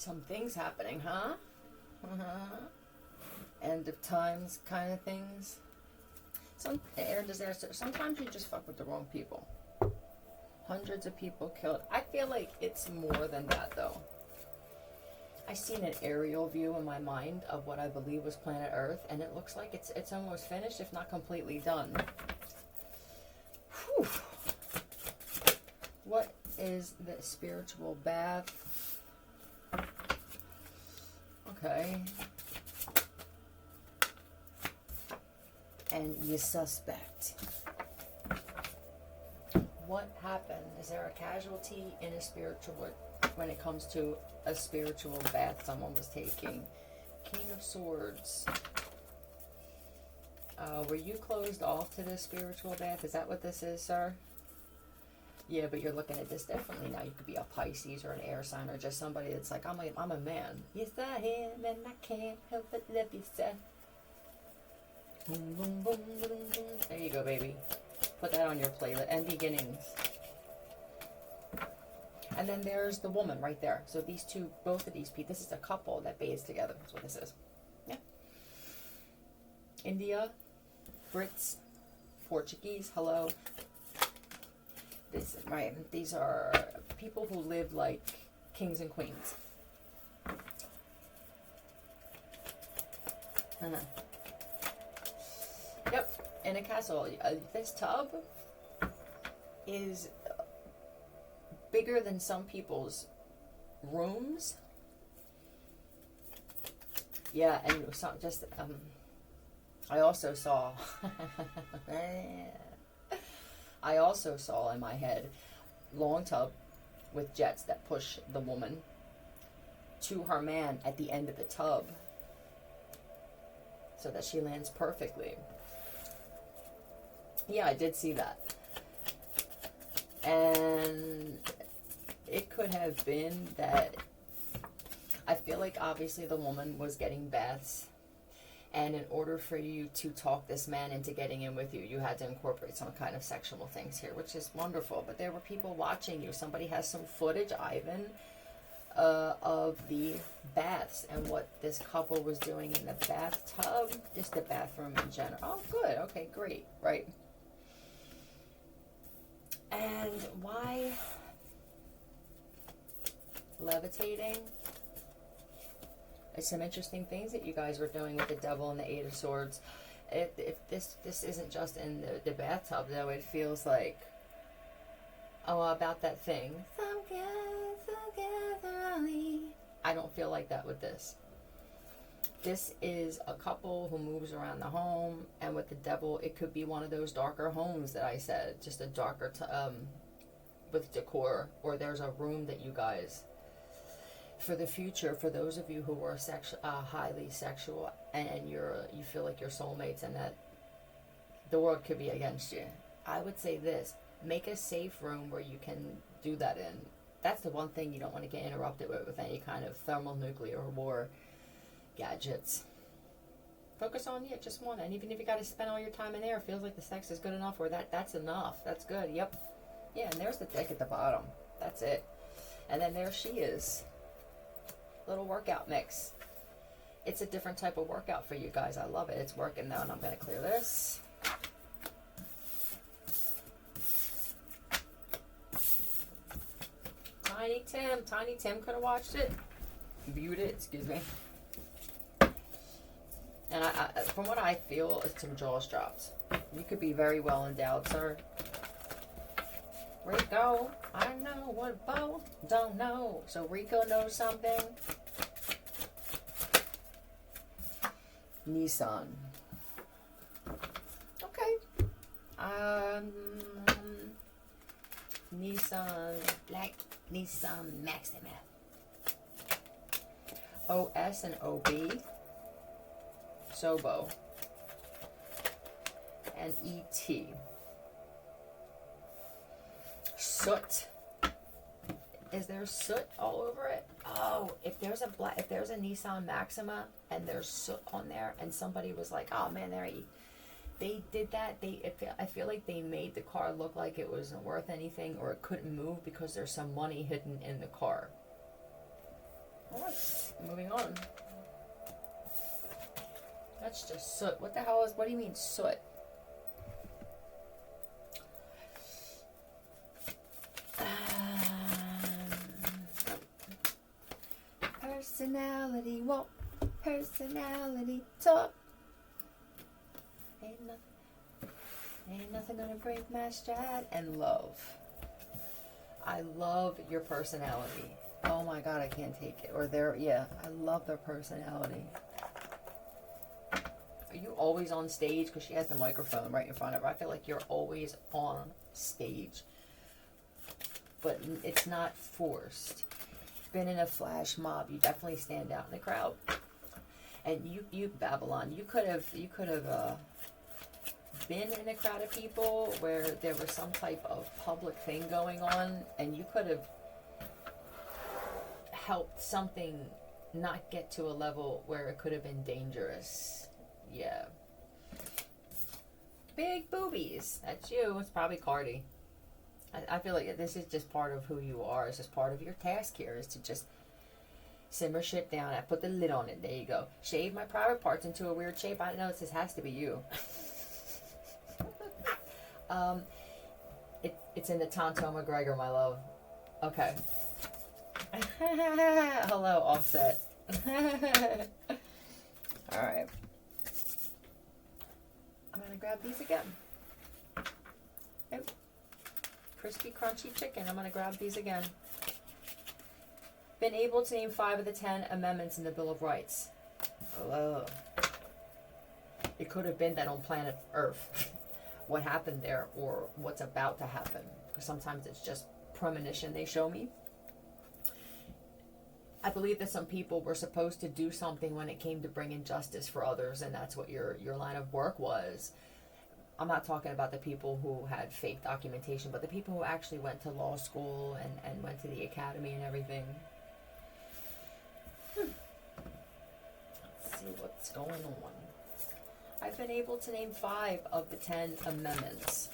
Some things happening, huh? End of times kind of things. Some air disaster. Sometimes you just fuck with the wrong people. Hundreds of people killed. I feel like it's more than that, though. I seen an aerial view in my mind of what I believe was planet Earth, and it looks like it's almost finished, if not completely done. Whew. What is the spiritual bath? Okay. And you suspect. What happened? Is there a casualty in a spiritual, when it comes to a spiritual bath someone was taking? King of Swords. Were you closed off to this spiritual bath? Is that what this is, sir? Yeah, but you're looking at this differently now. You could be a Pisces or an air sign, or just somebody that's like, I'm a man. Yes, I am, and I can't help but love you, sir. Boom, boom, boom, boom, boom. There you go, baby. Put that on your playlist. And beginnings. And then there's the woman right there. So these two, both of these people, this is a couple that bathes together. That's what this is. Yeah. India, Brits, Portuguese, hello. This, right, these are people who live like kings and queens. Yep, in a castle. This tub is bigger than some people's rooms. Yeah, and some just I also saw in my head long tub with jets that push the woman to her man at the end of the tub so that she lands perfectly. Yeah, I did see that. And it could have been that I feel like obviously the woman was getting baths, and in order for you to talk this man into getting in with you, you had to incorporate some kind of sexual things here, which is wonderful. But there were people watching you. Somebody has some footage, Ivan, of the baths and what this couple was doing in the bathtub, just the bathroom in general. Oh, good. Okay, great. Right. And why levitating? It's some interesting things that you guys were doing with the devil and the Eight of Swords. If this isn't just in the bathtub, though, it feels like, oh, about that thing. I don't feel like that with this. This is a couple who moves around the home, and with the devil, it could be one of those darker homes that I said, just a darker, with decor, or there's a room that you guys, for the future, for those of you who are highly sexual, and you feel like you're soulmates, and that the world could be against you, I would say this: make a safe room where you can do that in. That's the one thing you don't want to get interrupted with any kind of thermonuclear war gadgets. Focus on just one, and even if you got to spend all your time in there, it feels like the sex is good enough, or that's enough. That's good. Yep. Yeah, and there's the dick at the bottom. That's it. And then there she is. Little workout mix. It's a different type of workout for you guys. I love it. It's working now, and I'm going to clear this. Tiny Tim could have watched it. Viewed it, excuse me. And I from what I feel, it's some jaws dropped. You could be very well endowed, sir. Rico, I know what Bo don't know. So Rico knows something. Nissan. Okay. Nissan, black Nissan Maxima. OS and OB. Sobo. And ET. Soot. Is there soot all over it? Oh, if there's a Nissan Maxima and there's soot on there, and somebody was like, "Oh man, they did that." I feel like they made the car look like it wasn't worth anything, or it couldn't move because there's some money hidden in the car. Alright, moving on. That's just soot. What the hell is, what do you mean soot? Personality walk, personality talk. Ain't nothing gonna break my stride. And love. I love your personality. Oh my god, I can't take it. Or their, yeah, I love their personality. Are you always on stage? Because she has the microphone right in front of her. I feel like you're always on stage. But it's not forced. Been in a flash mob, you definitely stand out in the crowd. And you Babylon, you could have been in a crowd of people where there was some type of public thing going on, and you could have helped something not get to a level where it could have been dangerous. Yeah. Big boobies. That's you. It's probably Cardi. I feel like this is just part of who you are. It's just part of your task here is to just simmer shit down. I put the lid on it. There you go. Shave my private parts into a weird shape. I know this has to be you. It's in the Tonto McGregor, my love. Okay. Hello, Offset. Alright. I'm gonna grab these again. Nope. Crispy, crunchy chicken. I'm gonna grab these again. Been able to name 5 of the 10 amendments in the Bill of Rights. Hello. It could have been that on planet Earth. What happened there or what's about to happen. Because sometimes it's just premonition they show me. I believe that some people were supposed to do something when it came to bringing justice for others, and that's what your line of work was. I'm not talking about the people who had fake documentation, but the people who actually went to law school and went to the academy and everything. Let's see what's going on. I've been able to name 5 of the 10 amendments.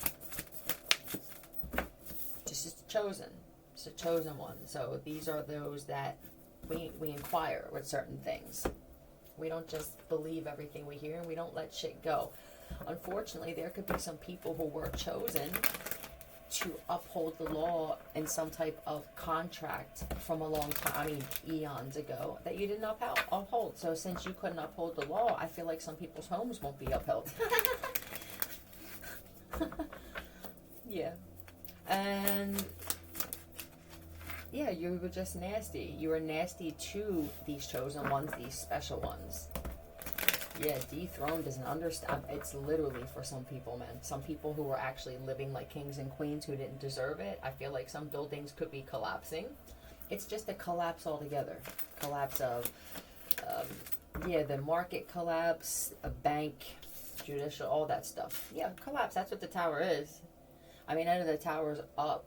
Just it's chosen. It's a chosen one. So these are those that we inquire with certain things. We don't just believe everything we hear, and we don't let shit go. Unfortunately, there could be some people who were chosen to uphold the law in some type of contract from a long time, I mean eons ago, that you didn't uphold. So since you couldn't uphold the law, I feel like some people's homes won't be upheld. Yeah. And yeah, you were just nasty. You were nasty to these chosen ones, these special ones. Yeah, dethroned is an understatement. It's literally for some people, man. Some people who were actually living like kings and queens who didn't deserve it. I feel like some buildings could be collapsing. It's just a collapse altogether. Collapse of, the market collapse, a bank, judicial, all that stuff. Yeah, collapse. That's what the tower is. I mean, I know the tower's up,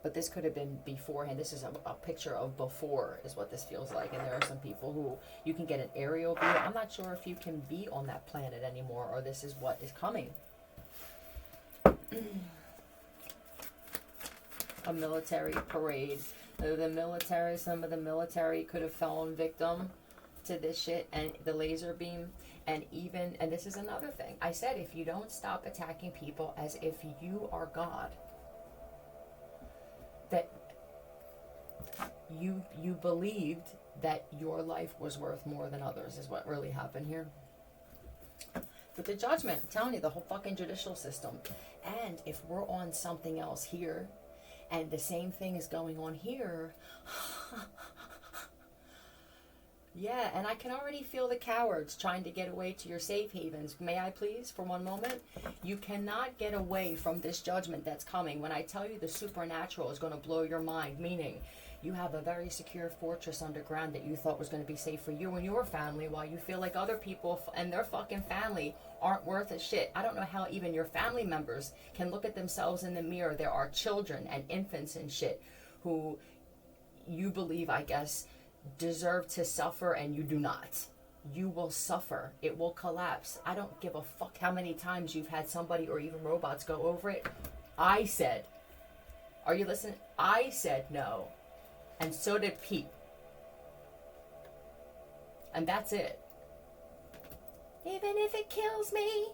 but this could have been beforehand. This is a picture of before is what this feels like. And there are some people who you can get an aerial view. I'm not sure if you can be on that planet anymore or this is what is coming. A military parade. The military, some of the military could have fallen victim to this shit and the laser beam. And even, and this is another thing. I said, if you don't stop attacking people as if you are God, that you believed that your life was worth more than others is what really happened here. But the judgment, I'm telling you, the whole fucking judicial system. And if we're on something else here, and the same thing is going on here, yeah, and I can already feel the cowards trying to get away to your safe havens. May I please, for one moment? You cannot get away from this judgment that's coming. When I tell you the supernatural is going to blow your mind, meaning you have a very secure fortress underground that you thought was going to be safe for you and your family, while you feel like other people and their fucking family aren't worth a shit. I don't know how even your family members can look at themselves in the mirror. There are children and infants and shit who you believe, I guess, deserve to suffer, and you do not. You will suffer. It will collapse. I don't give a fuck how many times you've had somebody or even robots go over it. I said, are you listening? I said no. And so did Pete. And that's it. Even if it kills me.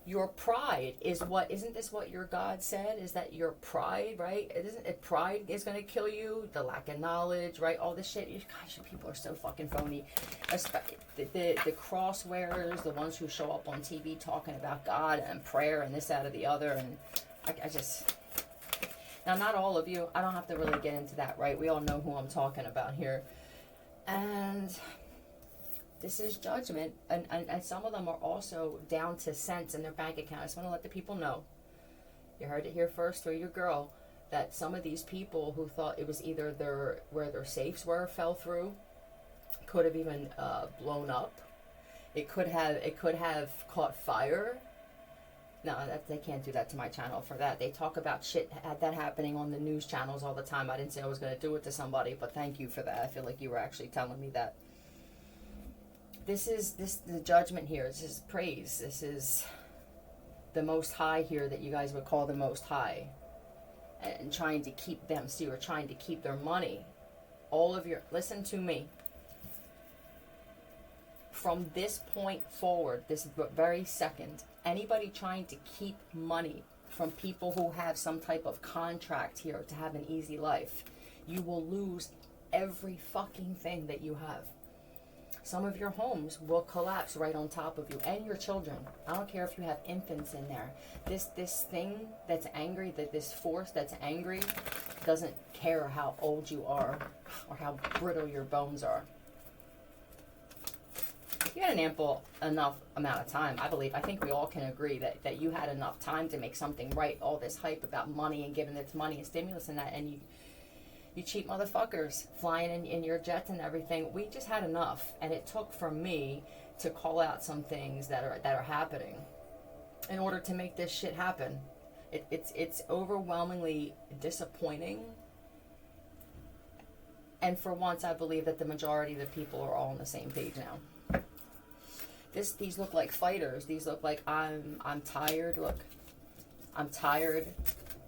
Your pride is what, isn't this what your God said? Is that your pride, right? Isn't it pride is going to kill you? The lack of knowledge, right? All this shit. Gosh, you people are so fucking phony. The cross wearers, the ones who show up on TV talking about God and prayer and this, that, or the other. And I just... Now, not all of you. I don't have to really get into that, right? We all know who I'm talking about here. And... this is judgment, and some of them are also down to cents in their bank account. I just want to let the people know. You heard it here first through your girl, that some of these people who thought it was either where their safes were fell through, could have even blown up. It could have caught fire. No, they can't do that to my channel for that. They talk about shit that happening on the news channels all the time. I didn't say I was going to do it to somebody, but thank you for that. I feel like you were actually telling me that. The judgment here. This is praise. This is the Most High here that you guys would call the Most High. And trying to keep them, see, or trying to keep their money. All of your, listen to me. From this point forward, this very second, anybody trying to keep money from people who have some type of contract here to have an easy life, you will lose every fucking thing that you have. Some of your homes will collapse right on top of you and your children. I don't care if you have infants in there. This thing that's angry, this force that's angry, doesn't care how old you are or how brittle your bones are. You had an ample enough amount of time, I think we all can agree that you had enough time to make something right. All this hype about money and giving it money and stimulus and that, and you cheap motherfuckers flying in your jets and everything. We just had enough, and it took for me to call out some things that are happening in order to make this shit happen. It's overwhelmingly disappointing, and for once I believe that the majority of the people are all on the same page now. These look like fighters. These look like I'm tired. Look, I'm tired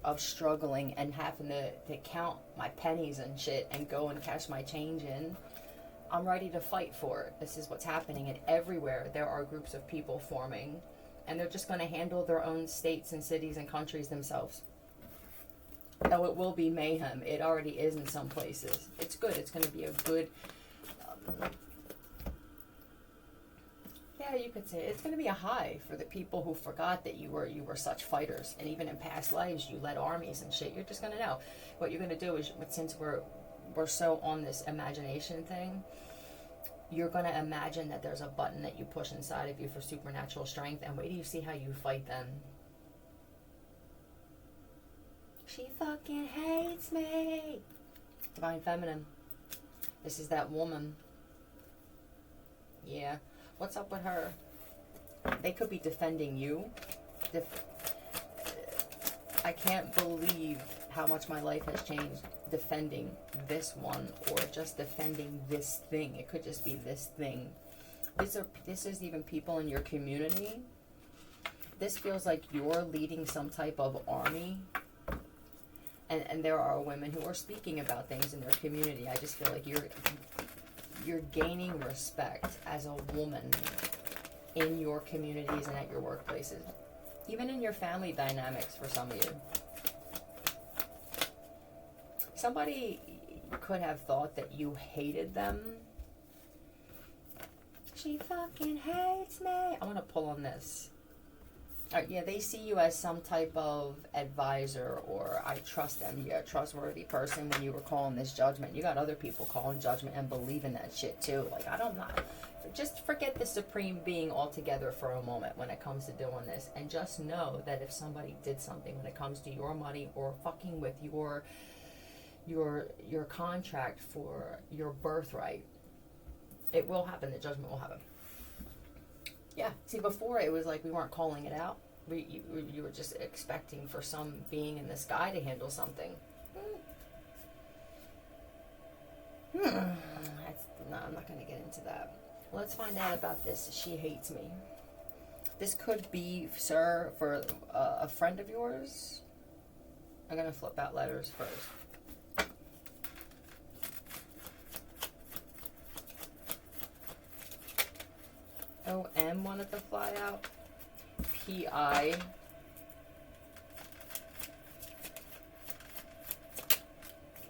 of struggling and having to count my pennies and shit and go and cash my change in. I'm ready to fight for it. This is what's happening, and everywhere there are groups of people forming, and they're just going to handle their own states and cities and countries themselves. Oh, it will be mayhem. It already is in some places. It's good. It's going to be a good... yeah, you could say it's going to be a high for the people who forgot that you were such fighters, and even in past lives you led armies and shit. You're just going to know. What you're going to do is, since we're so on this imagination thing, you're going to imagine that there's a button that you push inside of you for supernatural strength, and wait till you see how you fight them. She fucking hates me. Divine Feminine. This is that woman. Yeah. What's up with her? They could be defending you. I can't believe how much my life has changed defending this one, or just defending this thing. It could just be this thing. This is even people in your community. This feels like you're leading some type of army. And there are women who are speaking about things in their community. I just feel like you're gaining respect as a woman in your communities and at your workplaces. Even in your family dynamics for some of you. Somebody could have thought that you hated them. She fucking hates me. I want to pull on this. Yeah, they see you as some type of advisor, or I trust them. You're a trustworthy person when you were calling this judgment. You got other people calling judgment and believing that shit too. Like, I don't know. Just forget the supreme being altogether for a moment when it comes to doing this. And just know that if somebody did something when it comes to your money or fucking with your contract for your birthright, it will happen. The judgment will happen. Yeah, see, before it was like we weren't calling it out. You were just expecting for some being in the sky to handle something. No, I'm not going to get into that. Let's find out about this. She hates me. This could be, sir, for a friend of yours. I'm going to flip out letters first. O-M wanted to fly out. P-I.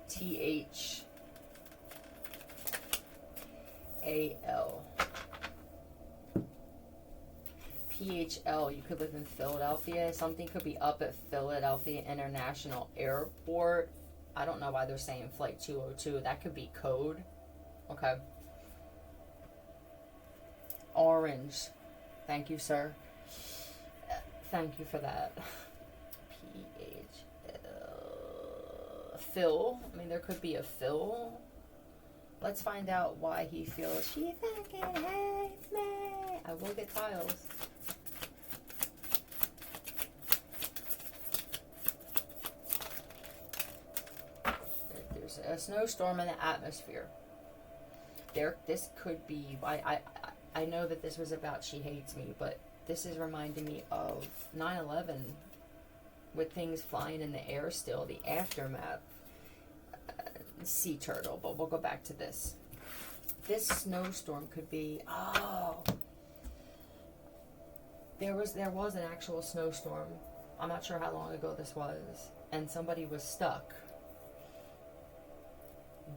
T-H-A-L. P-H-L, you could live in Philadelphia. Something could be up at Philadelphia International Airport. I don't know why they're saying flight 202. That could be code. Okay. Orange. Thank you, sir. Thank you for that. P-H-L. Phil. I mean, there could be a Phil. Let's find out why he feels she fucking hates me. I will get tiles. There's a snowstorm in the atmosphere. This could be. I know that this was about she hates me, but this is reminding me of 9/11, with things flying in the air still, the aftermath. Sea turtle, but we'll go back to this. This snowstorm could be, there was an actual snowstorm. I'm not sure how long ago this was, and somebody was stuck.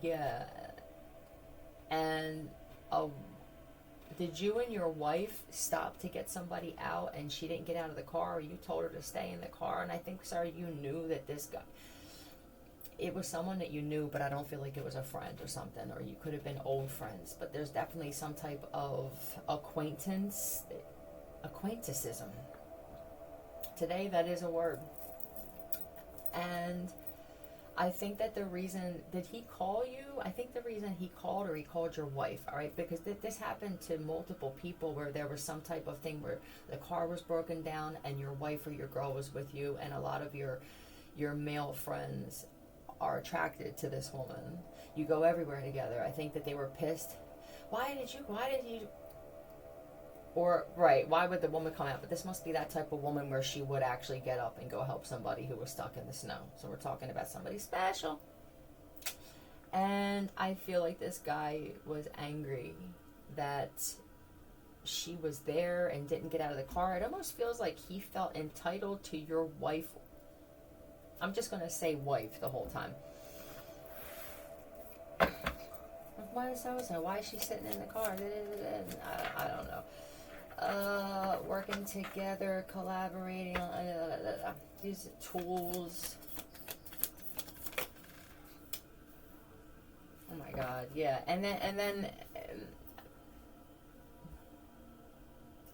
Yeah. And did you and your wife stop to get somebody out and she didn't get out of the car, or you told her to stay in the car? And I think, sorry, you knew that this guy, it was someone that you knew, but I don't feel like it was a friend or something, or you could have been old friends, but there's definitely some type of acquaintanceism. Today, that is a word. And I think that the reason, did he call you? I think the reason he called, or he called your wife, all right? Because this happened to multiple people where there was some type of thing where the car was broken down and your wife or your girl was with you, and a lot of your male friends are attracted to this woman. You go everywhere together. I think that they were pissed. Why did you, or, right, why would the woman come out? But this must be that type of woman where she would actually get up and go help somebody who was stuck in the snow. So we're talking about somebody special. And I feel like this guy was angry that she was there and didn't get out of the car. It almost feels like he felt entitled to your wife. I'm just going to say wife the whole time. Why is she sitting in the car? I don't know. Working together, collaborating on these tools. Oh my God, yeah. And then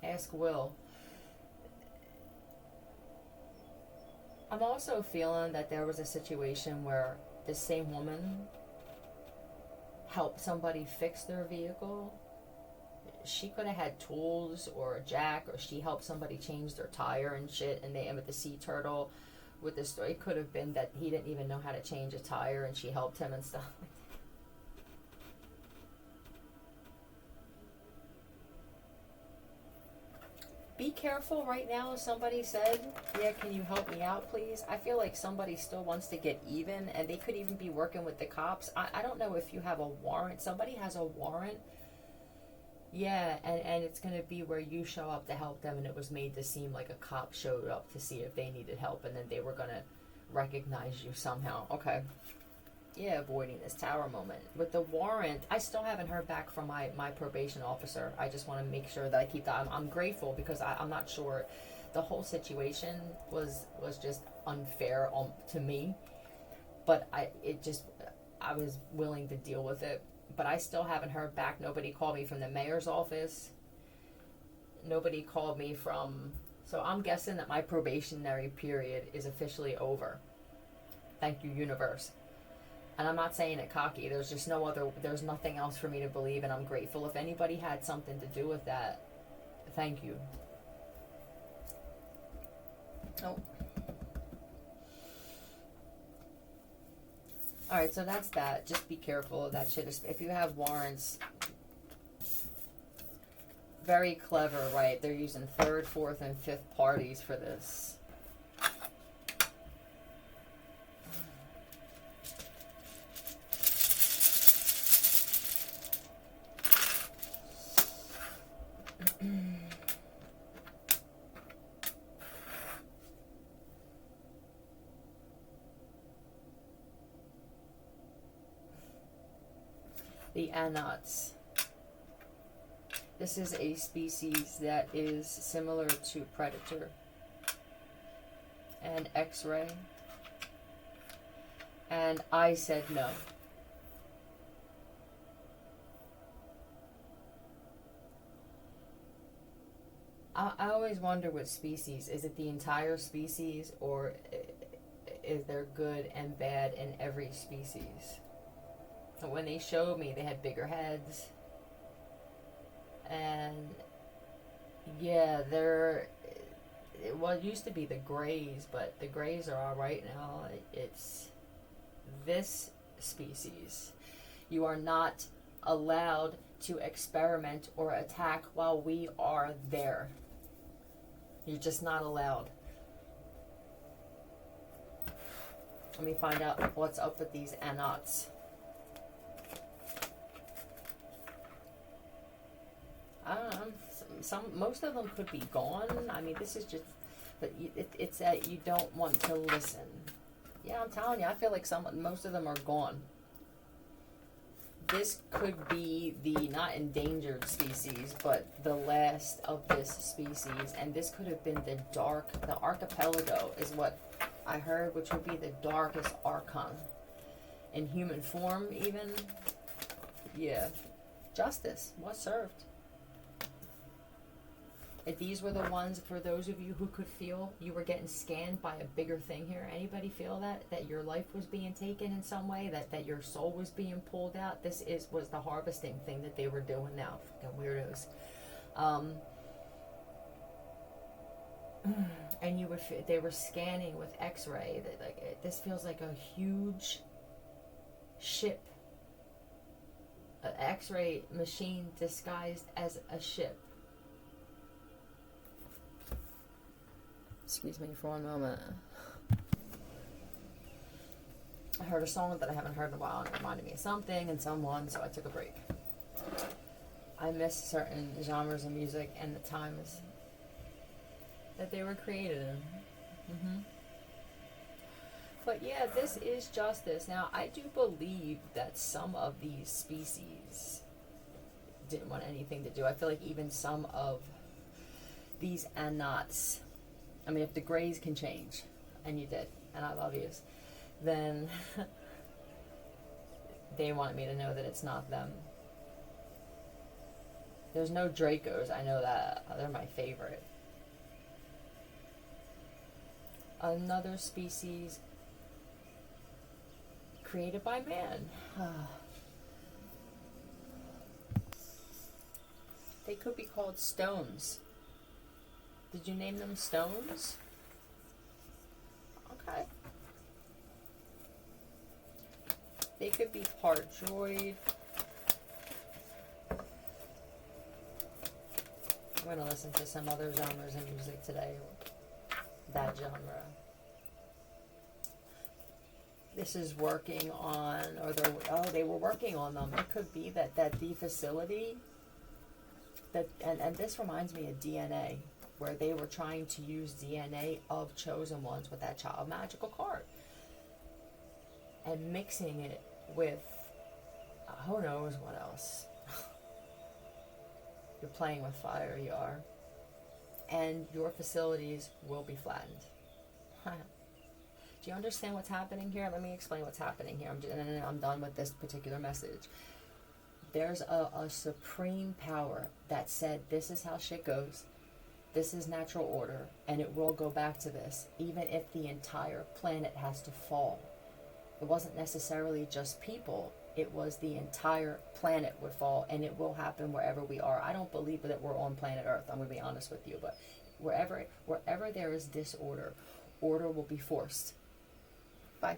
ask Will. I'm also feeling that there was a situation where this same woman helped somebody fix their vehicle. She could have had tools or a jack, or she helped somebody change their tire and shit. And with the sea turtle, with the story, it could have been that he didn't even know how to change a tire, and she helped him and stuff. Be careful right now. Somebody said, yeah, can you help me out, please? I feel like somebody still wants to get even, and they could even be working with the cops. I don't know if you have a warrant. Somebody has a warrant. Yeah, and it's going to be where you show up to help them, and it was made to seem like a cop showed up to see if they needed help, and then they were going to recognize you somehow. Okay. Yeah, avoiding this tower moment. With the warrant, I still haven't heard back from my probation officer. I just want to make sure that I keep that. I'm grateful because I'm not sure. The whole situation was just unfair to me, but I was willing to deal with it. But I still haven't heard back. Nobody called me from the mayor's office. Nobody called me from... So I'm guessing that my probationary period is officially over. Thank you, universe. And I'm not saying it cocky. There's just there's nothing else for me to believe, and I'm grateful. If anybody had something to do with that, thank you. Oh. Alright, so that's that. Just be careful of that shit. If you have warrants, very clever, right? They're using third, fourth, and fifth parties for this. The Anots. This is a species that is similar to Predator and X-ray. And I said no. I always wonder with species, is it the entire species, or is there good and bad in every species? And when they showed me, they had bigger heads. And yeah, it used to be the grays, but the grays are all right now. It's this species. You are not allowed to experiment or attack while we are there. You're just not allowed. Let me find out what's up with these Anots. I don't know. Most of them could be gone. I mean, this is just, but it's that you don't want to listen. Yeah, I'm telling you, I feel like most of them are gone. This could be the not endangered species, but the last of this species, and this could have been the archipelago is what I heard, which would be the darkest archon in human form, even. Yeah, justice was served. If these were the ones, for those of you who could feel you were getting scanned by a bigger thing here, anybody feel that your life was being taken in some way, that your soul was being pulled out? This was the harvesting thing that they were doing now. Fucking weirdos. And they were scanning with X-ray. This feels like a huge ship, an X-ray machine disguised as a ship. Excuse me for one moment. I heard a song that I haven't heard in a while, and it reminded me of something and someone, so I took a break. I miss certain genres of music and the times that they were created in. But yeah, this is justice. Now, I do believe that some of these species didn't want anything to do. I feel like even some of these Anots, I mean, if the grays can change, and you did, and I love yous, then they want me to know that it's not them. There's no Dracos, I know that. They're my favorite. Another species created by man. They could be called stones. Did you name them stones? Okay. They could be part droid. I'm going to listen to some other genres of music today. That genre. This is working on, they were working on them. It could be that the facility, and this reminds me of DNA, where they were trying to use DNA of chosen ones with that child magical card and mixing it with who knows what else. You're playing with fire, you are. And your facilities will be flattened. Do you understand what's happening here? Let me explain what's happening here. I'm done with this particular message. There's a supreme power that said, this is how shit goes. This is natural order, and it will go back to this, even if the entire planet has to fall. It wasn't necessarily just people. It was the entire planet would fall, and it will happen wherever we are. I don't believe that we're on planet Earth, I'm going to be honest with you, but wherever there is disorder, order will be forced. Bye.